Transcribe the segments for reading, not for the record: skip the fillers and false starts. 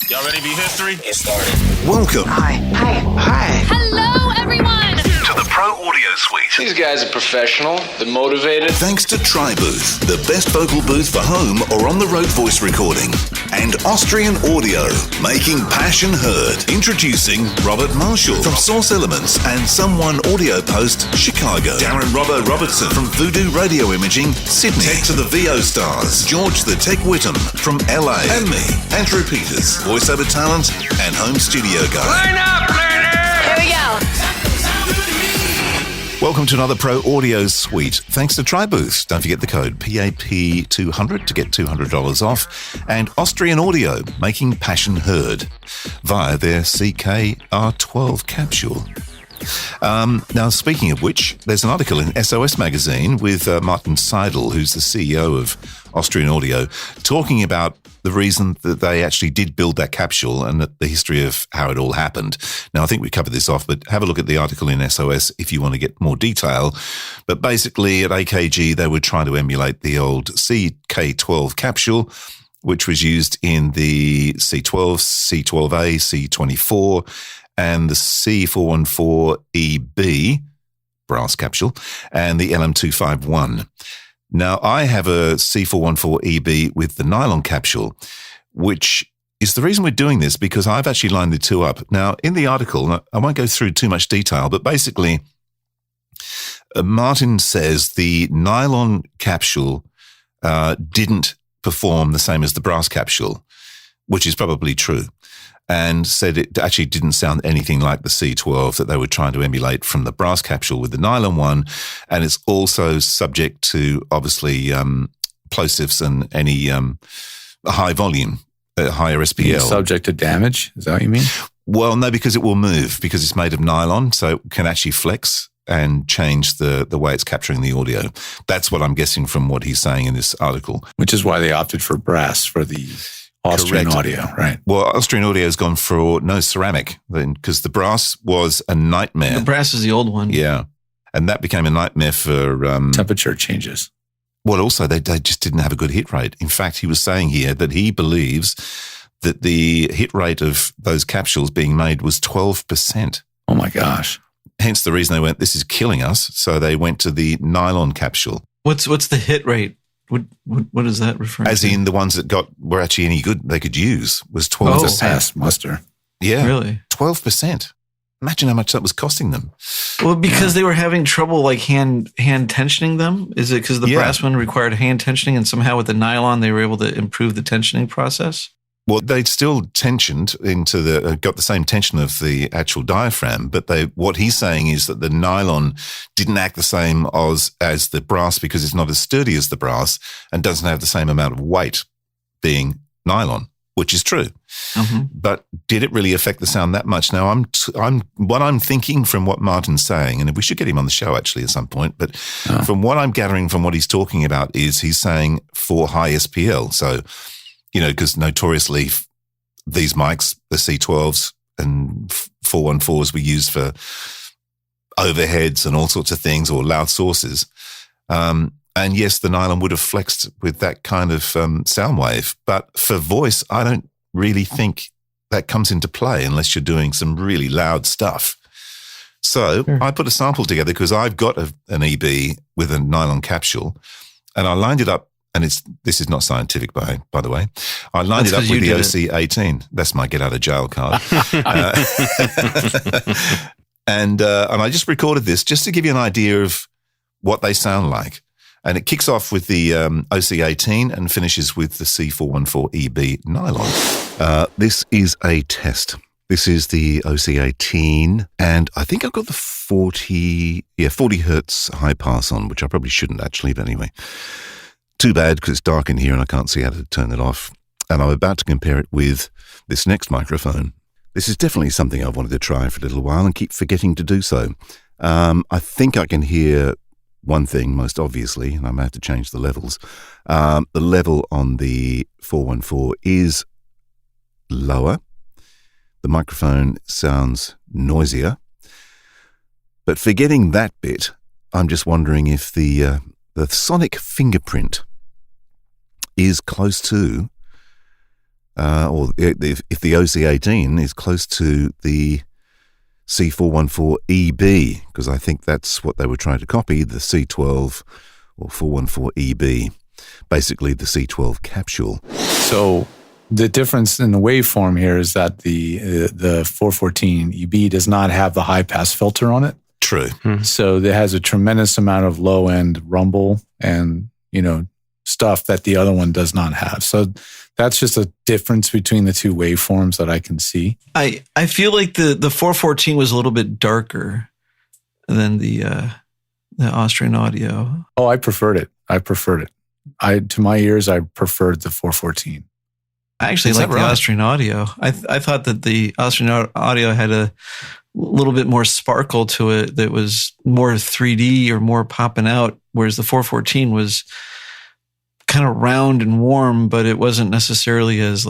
Y'all ready to be history? Get started. Welcome. Hi. Hello, everyone. To the Pro Audio Suite. These guys are professional. They're motivated. Thanks to TriBooth, the best vocal booth for home or on-the-road voice recording. And Austrian Audio, making passion heard. Introducing Robert Marshall from Source Elements and Someone Audio Post, Chicago. Darren Robbo Robertson from Voodoo Radio Imaging, Sydney. Tech to the VO Stars, George the Tech Whittam from LA. And me, Andrew Peters, voiceover talent and home studio guy. Line up, learner! Here we go. Welcome to another Pro Audio Suite. Thanks to TriBooth. Don't forget the code PAP200 to get $200 off. And Austrian Audio, making passion heard via their CKR12 capsule. Now, speaking of which, there's an article in SOS Magazine with Martin Seidel, who's the CEO of Austrian Audio, talking about the reason that they actually did build that capsule and the history of how it all happened. Now, I think we covered this off, but have a look at the article in SOS if you want to get more detail. But basically, at AKG, they were trying to emulate the old CK12 capsule, which was used in the C12, C12A, C24, and the C414EB brass capsule, and the LM251. Now, I have a C414EB with the nylon capsule, which is the reason we're doing this, because I've actually lined the two up. Now, in the article, I won't go through too much detail, but basically, Martin says the nylon capsule didn't perform the same as the brass capsule, which is probably true, and said it actually didn't sound anything like the C12 that they were trying to emulate from the brass capsule with the nylon one. And it's also subject to, obviously, plosives and any high volume, higher SPL. Subject to damage? Is that what you mean? Well, no, because it will move, because it's made of nylon, so it can actually flex and change the way it's capturing the audio. That's what I'm guessing from what he's saying in this article. Which is why they opted for brass for the Austrian Correct. Audio, right? Well, Austrian Audio has gone for no ceramic, because the brass was a nightmare. The brass is the old one. Yeah. And that became a nightmare for... temperature changes. Well, also, they just didn't have a good hit rate. In fact, he was saying here that he believes that the hit rate of those capsules being made was 12%. Oh, my gosh. Hence the reason they went, this is killing us. So they went to the nylon capsule. What's the hit rate? What is that referring to? As in the ones that were actually any good they could use was 12%. Pass muster. Yeah. Really? 12%. Imagine how much that was costing them. Well, because they were having trouble like hand tensioning them. Is it because the brass one required hand tensioning, and somehow with the nylon they were able to improve the tensioning process? Well, they'd still tensioned got the same tension of the actual diaphragm, but what he's saying is that the nylon didn't act the same as the brass, because it's not as sturdy as the brass and doesn't have the same amount of weight being nylon, which is true. Mm-hmm. But did it really affect the sound that much? Now, what I'm thinking from what Martin's saying, and we should get him on the show actually at some point, but from what I'm gathering from what he's talking about is he's saying for high SPL. So, because notoriously these mics, the C12s and 414s we use for overheads and all sorts of things, or loud sources. And yes, the nylon would have flexed with that kind of sound wave. But for voice, I don't really think that comes into play unless you're doing some really loud stuff. So I put a sample together because I've got an EB with a nylon capsule, and I lined it up. And this is not scientific, by the way. I lined it up with the OC18. That's my get out of jail card. And I just recorded this just to give you an idea of what they sound like. And it kicks off with the OC18 and finishes with the C414EB nylon. This is a test. This is the OC18, and I think I've got the 40 hertz high pass on, which I probably shouldn't actually, but anyway. Too bad, because it's dark in here and I can't see how to turn it off. And I'm about to compare it with this next microphone. This is definitely something I've wanted to try for a little while and keep forgetting to do so. I think I can hear one thing most obviously, and I may have to change the levels. The level on the 414 is lower. The microphone sounds noisier. But forgetting that bit, I'm just wondering if the sonic fingerprint is close to or if the OC18 is close to the C414EB, because I think that's what they were trying to copy, the C12 or 414EB, basically the C12 capsule. So the difference in the waveform here is that the 414EB does not have the high pass filter on it. True. So it has a tremendous amount of low end rumble and, stuff that the other one does not have. So that's just a difference between the two waveforms that I can see. I feel like the 414 was a little bit darker than the Austrian audio. Oh, I preferred it. To my ears, I preferred the 414. I actually like the Austrian audio. I thought that the Austrian audio had a little bit more sparkle to it that was more 3D or more popping out, whereas the 414 was kind of round and warm, but it wasn't necessarily as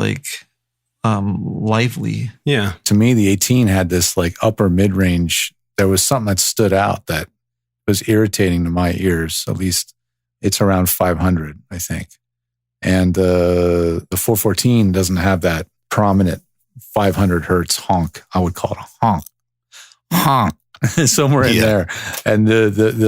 lively. Yeah. To me, the 18 had this upper mid-range. There was something that stood out that was irritating to my ears. At least it's around 500, I think. And the 414 doesn't have that prominent 500 hertz honk. I would call it a honk, somewhere in there. And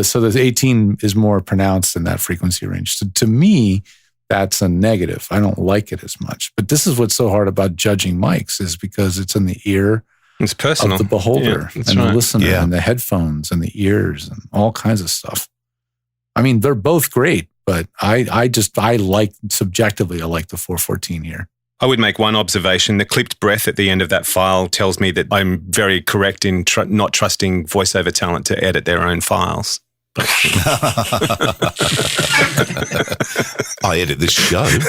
so the 18 is more pronounced in that frequency range. So to me, that's a negative. I don't like it as much. But this is what's so hard about judging mics, is because it's in the ear. It's personal. Of the beholder and the listener and the headphones and the ears and all kinds of stuff. I mean, they're both great, but I like subjectively, I like the 414 here. I would make one observation. The clipped breath at the end of that file tells me that I'm very correct in not trusting voiceover talent to edit their own files. I edit this show, and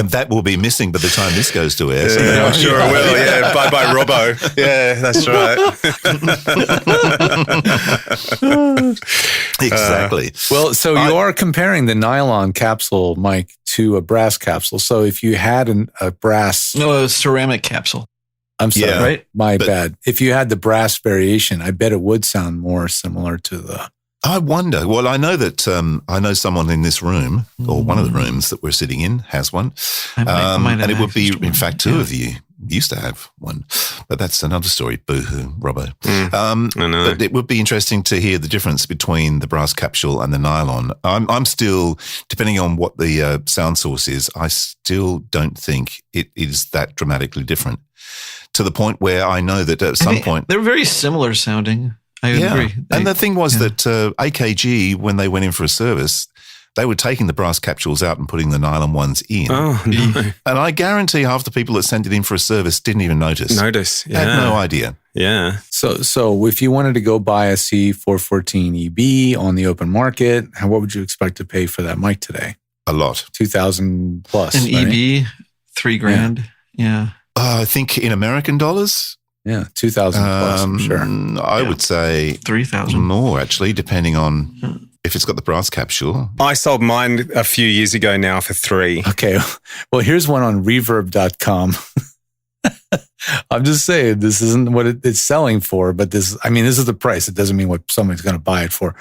that will be missing by the time this goes to air. So I'm sure I will. Yeah, bye Robbo. Yeah, that's right. Exactly. Well, so you are comparing the nylon capsule mic to a brass capsule. So if you had a brass, a ceramic capsule. I'm sorry, right? My bad. If you had the brass variation, I bet it would sound more similar to the... I wonder. Well, I know that I know someone in this room, or one of the rooms that we're sitting in, has one. And it would be, in fact, two of you used to have one. But that's another story. Boo-hoo, Robbo. I know. But it would be interesting to hear the difference between the brass capsule and the nylon. I'm still, depending on what the sound source is, I still don't think it is that dramatically different. To the point where I know that at some point... They're very similar sounding. I agree. And the thing was that AKG, when they went in for a service, they were taking the brass capsules out and putting the nylon ones in. Oh, no. And I guarantee half the people that sent it in for a service didn't even notice. Yeah. Had no idea. Yeah. So if you wanted to go buy a C414EB on the open market, what would you expect to pay for that mic today? A lot. 2,000 plus. An EB, $3,000. Yeah. I think in American dollars. Yeah, 2,000 plus, I'm sure. I would say 3,000 more, actually, depending on if it's got the brass capsule. I sold mine a few years ago now for $3,000. Okay, well, here's one on reverb.com. I'm just saying, this isn't what it's selling for, but this is the price. It doesn't mean what somebody's going to buy it for.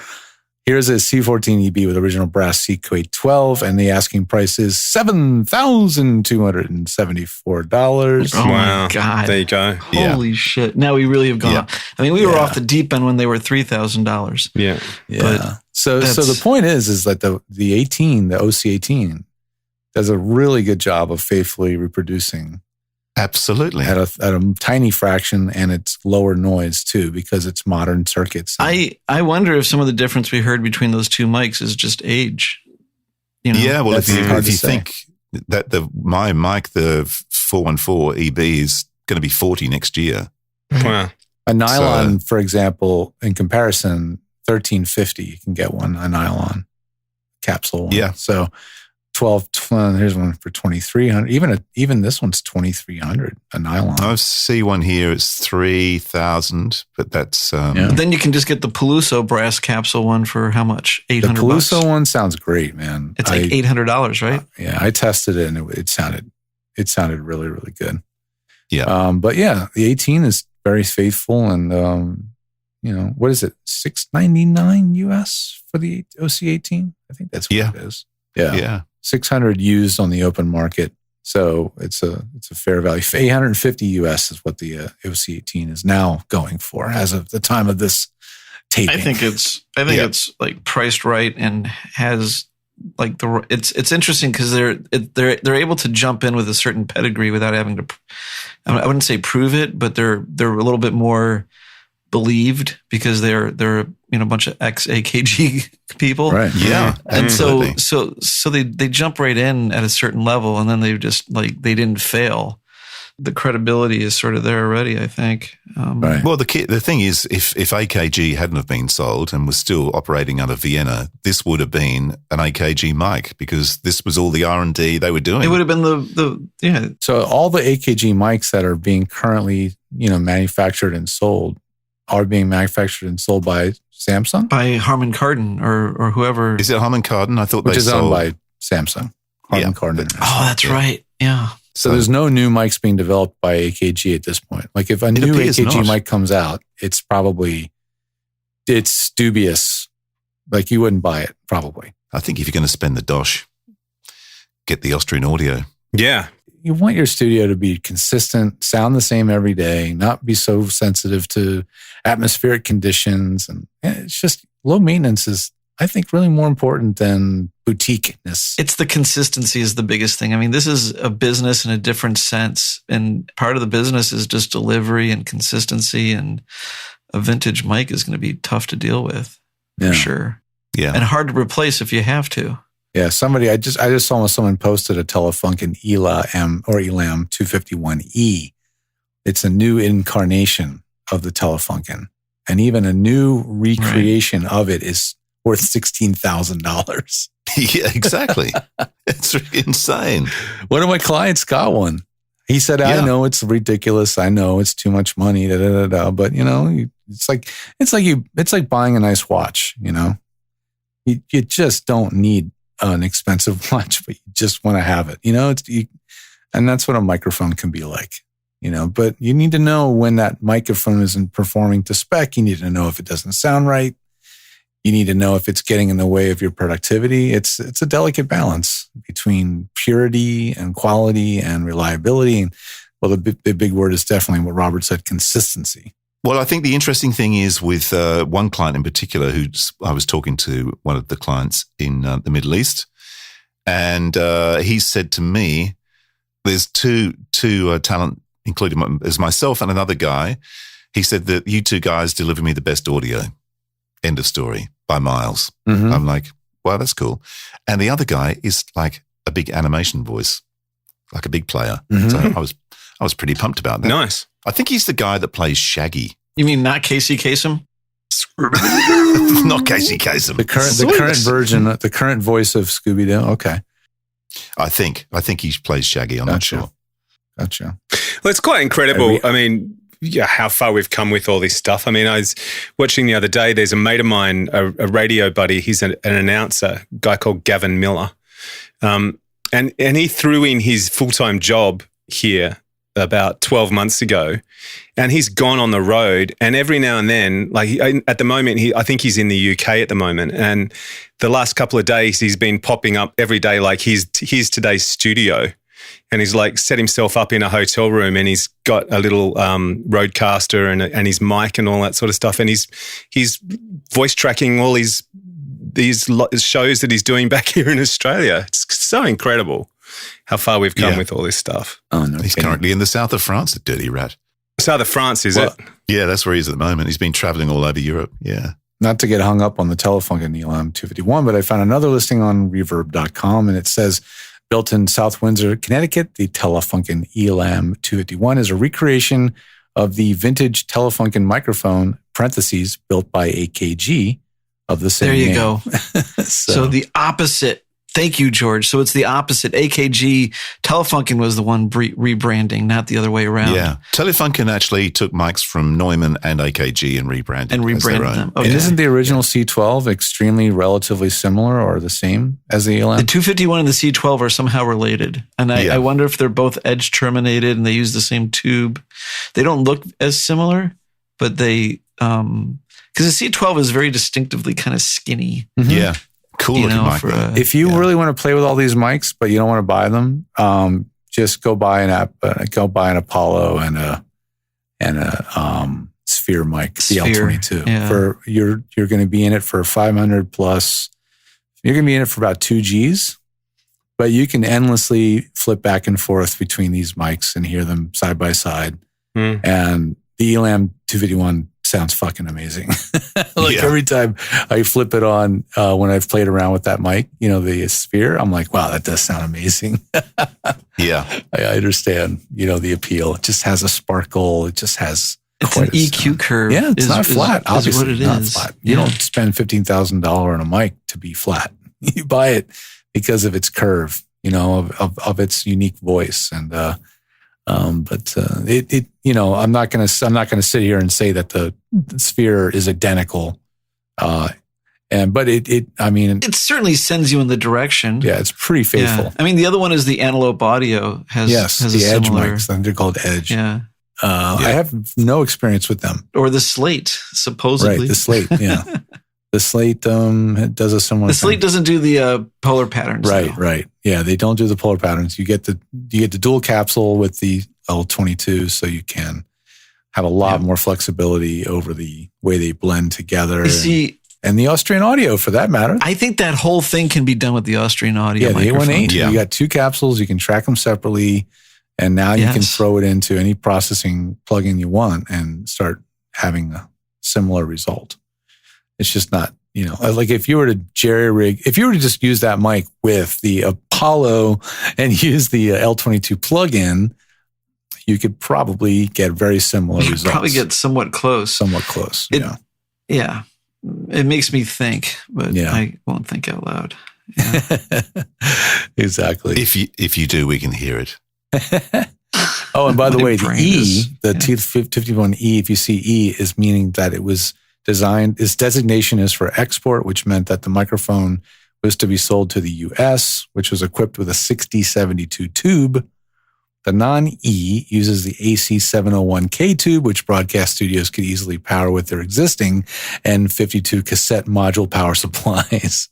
Here's a C14EB with original brass CQ812, and the asking price is $7,274. Oh, my God. There you go. Holy shit. Now we really have gone off. I mean, we were off the deep end when they were $3,000. Yeah. Yeah. So the point is that the 18, the OC18, does a really good job of faithfully reproducing. Absolutely. At a tiny fraction, and it's lower noise too, because it's modern circuits. I wonder if some of the difference we heard between those two mics is just age. Yeah, well, if you think that my mic, the 414 EB, is going to be 40 next year. Wow. A nylon, for example, in comparison, $1,350, you can get a nylon capsule one. Yeah. So 12, here's one for $2,300. Even this one's $2,300, a nylon. I see one here, it's 3,000, but that's... Then you can just get the Peluso brass capsule one for how much? $800. The Peluso one sounds great, man. It's like $800, right? Yeah, I tested it and it sounded really, really good. Yeah. But yeah, the 18 is very faithful, and what is it? $699 US for the OC18? I think that's what it is. Yeah. 600 used on the open market. So it's a fair value. $850 US is what the OC18 is now going for as of the time of this taping. I think it's like priced right and has like it's interesting because they're able to jump in with a certain pedigree without having to, I wouldn't say prove it, but they're a little bit more believed because they're a bunch of ex-AKG people, right? Yeah, and absolutely. so they jump right in at a certain level, and then they just like they didn't fail. The credibility is sort of there already, I think. Right. Well, the thing is, if AKG hadn't have been sold and was still operating out of Vienna, this would have been an AKG mic because this was all the R&D they were doing. It would have been the. So all the AKG mics that are being currently manufactured and sold are being manufactured and sold by Samsung, by Harman Kardon or whoever. Is it Harman Kardon? I thought which they is sold owned by Samsung. Harman Kardon. Oh, that's right. Yeah. So there's no new mics being developed by AKG at this point. Like if a new AKG mic comes out, it's dubious. Like you wouldn't buy it, probably. I think if you're going to spend the dosh, get the Austrian audio. Yeah. You want your studio to be consistent, sound the same every day, not be so sensitive to atmospheric conditions. And it's just low maintenance is, I think, really more important than boutiqueness. It's the consistency is the biggest thing. I mean, this is a business in a different sense. And part of the business is just delivery and consistency. And a vintage mic is going to be tough to deal with, for sure. Yeah. And hard to replace if you have to. Yeah, I just saw someone posted a Telefunken Elam 251E. It's a new incarnation of the Telefunken. And even a new recreation of it is worth $16,000. Yeah, exactly. It's insane. One of my clients got one. He said, I know it's ridiculous. I know it's too much money, but it's like buying a nice watch, You just don't need an expensive watch, but you just want to have it, and that's what a microphone can be like, but you need to know when that microphone isn't performing to spec. You need to know if it doesn't sound right. You need to know if it's getting in the way of your productivity. It's a delicate balance between purity and quality and reliability. And well, the big word is definitely what Robert said, consistency. Well, I think the interesting thing is with one client in particular I was talking to one of the clients in the Middle East, and he said to me, there's two talent, including as myself and another guy. He said that you two guys deliver me the best audio. End of story, by miles. Mm-hmm. I'm like, wow, that's cool. And the other guy is like a big animation voice, like a big player. Mm-hmm. So I was pretty pumped about that. Nice. I think he's the guy that plays Shaggy. You mean not Casey Kasem? Not Casey Kasem. The current version, the current voice of Scooby-Doo. Okay. I think he plays Shaggy. I'm not sure. Gotcha. Well, it's quite incredible. I mean, how far we've come with all this stuff. I mean, I was watching the other day, there's a mate of mine, a radio buddy. He's an announcer, a guy called Gavin Miller. And he threw in his full-time job here about 12 months ago, and he's gone on the road, and every now and then, like at the moment, I think he's in the UK at the moment, and the last couple of days he's been popping up every day, like here's today's studio, and he's like set himself up in a hotel room, and he's got a little roadcaster and his mic and all that sort of stuff, and he's voice tracking all these shows that he's doing back here in Australia. It's so incredible how far we've come with all this stuff. Oh, no. He's currently in the south of France, the dirty rat. South of France, is it? Yeah, that's where he is at the moment. He's been traveling all over Europe. Yeah. Not to get hung up on the Telefunken Elam 251, but I found another listing on reverb.com, and it says, built in South Windsor, Connecticut, the Telefunken Elam 251 is a recreation of the vintage Telefunken microphone, parentheses, built by AKG of the same name. There you go. So the opposite. Thank you, George. So it's the opposite. AKG, Telefunken was the one rebranding, not the other way around. Yeah. Telefunken actually took mics from Neumann and AKG and rebranded them. Okay. And isn't the original C12 extremely relatively similar or the same as the Elam? The 251 and the C12 are somehow related. And I wonder if they're both edge terminated and they use the same tube. They don't look as similar, but they, because the C12 is very distinctively kind of skinny. Mm-hmm. Yeah. Cool looking mic. If you really want to play with all these mics, but you don't want to buy them, just go buy an Apollo and a Sphere mic, the L22. Yeah. You're going to be in it for 500 plus. You're going to be in it for about 2 Gs, but you can endlessly flip back and forth between these mics and hear them side by side. And the Elam 251 sounds fucking amazing. Every time I flip it on, when I've played around with that mic, the Sphere, I'm like, wow, that does sound amazing. Yeah. I understand, the appeal. It just has a sparkle. It just has it's an EQ curve. Yeah, it's not flat. Obviously, what it not is. flat. You don't spend $15,000 on a mic to be flat. You buy it because of its curve, of its unique voice. And I'm not going to sit here and say that the Sphere is identical. But it certainly sends you in the direction. Yeah, it's pretty faithful. Yeah. I mean, the other one is the Antelope Audio has the a Edge similar, mics. They're called Edge. Yeah. I have no experience with them. Or the Slate, supposedly. Right, the Slate, yeah. The Slate does a similar The Slate doesn't do the polar patterns. Right, right. Yeah, they don't do the polar patterns. You get the dual capsule with the L22, so you can have a lot more flexibility over the way they blend together. And the Austrian Audio, for that matter. I think that whole thing can be done with the Austrian Audio microphone. The 818. You got 2 capsules. You can track them separately. And now you can throw it into any processing plugin you want and start having a similar result. It's just not, like if you were to jerry rig, if you were to just use that mic with the Apollo and use the L22 plugin, you could probably get very similar results. Probably get somewhat close. Yeah. It makes me think, but I won't think out loud. Yeah. Exactly. If you do, we can hear it. And by the way, the E, the T51E, if you see E, is meaning that it was designed, its designation is for export, which meant that the microphone was to be sold to the US, which was equipped with a 6072 tube. The non-E uses the AC701K tube, which broadcast studios could easily power with their existing N52 cassette module power supplies.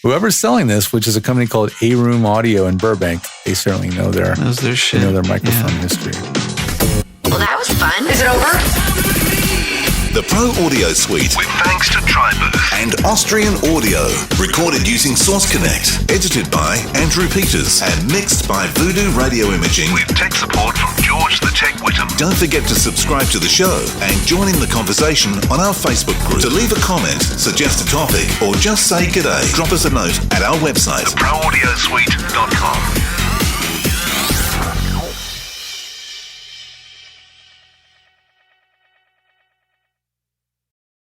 Whoever's selling this, which is a company called A-Room Audio in Burbank, they certainly know their shit. They know their microphone history. Well, that was fun. Is it over? The Pro Audio Suite, with thanks to TriBooth and Austrian Audio, recorded using Source Connect, edited by Andrew Peters and mixed by Voodoo Radio Imaging, with tech support from George the Tech Whittam. Don't forget to subscribe to the show and join in the conversation on our Facebook group. To leave a comment, suggest a topic, or just say g'day, drop us a note at our website, theproaudiosuite.com.